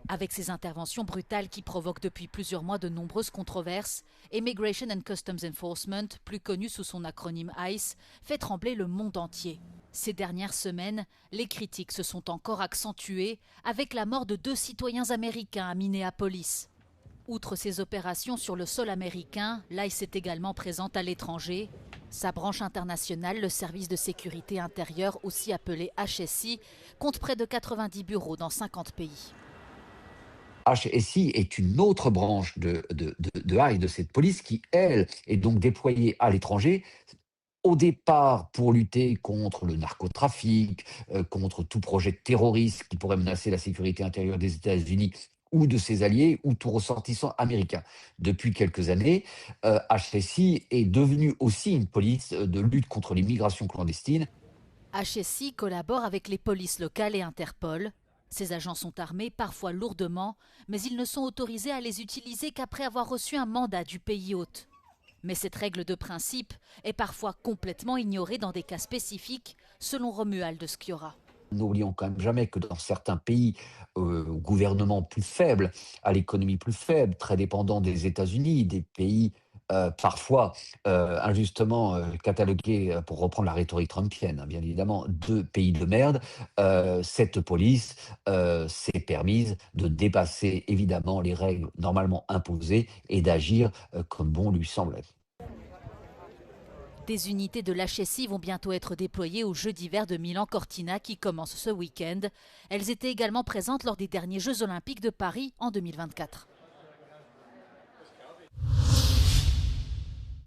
Avec ces interventions brutales qui provoquent depuis plusieurs mois de nombreuses controverses, Immigration and Customs Enforcement, plus connu sous son acronyme ICE, fait trembler le monde entier. Ces dernières semaines, les critiques se sont encore accentuées avec la mort de 2 citoyens américains à Minneapolis. Outre ses opérations sur le sol américain, l'ICE est également présente à l'étranger. Sa branche internationale, le service de sécurité intérieure, aussi appelé HSI, compte près de 90 bureaux dans 50 pays. HSI est une autre branche de ICE, de cette police, qui, elle, est donc déployée à l'étranger, au départ pour lutter contre le narcotrafic, contre tout projet de terrorisme qui pourrait menacer la sécurité intérieure des États-Unis ou de ses alliés, ou tout ressortissant américain. Depuis quelques années, HSI est devenue aussi une police de lutte contre l'immigration clandestine. HSI collabore avec les polices locales et Interpol. Ces agents sont armés, parfois lourdement, mais ils ne sont autorisés à les utiliser qu'après avoir reçu un mandat du pays hôte. Mais cette règle de principe est parfois complètement ignorée dans des cas spécifiques, selon Romuald Sciorra. N'oublions quand même jamais que dans certains pays au gouvernement plus faible, à l'économie plus faible, très dépendant des États-Unis, des pays parfois injustement catalogués, pour reprendre la rhétorique trumpienne, hein, bien évidemment, de pays de merde, cette police s'est permise de dépasser évidemment les règles normalement imposées et d'agir comme bon lui semblait. Des unités de l'HSI vont bientôt être déployées aux Jeux d'hiver de Milan-Cortina qui commencent ce week-end. Elles étaient également présentes lors des derniers Jeux olympiques de Paris en 2024.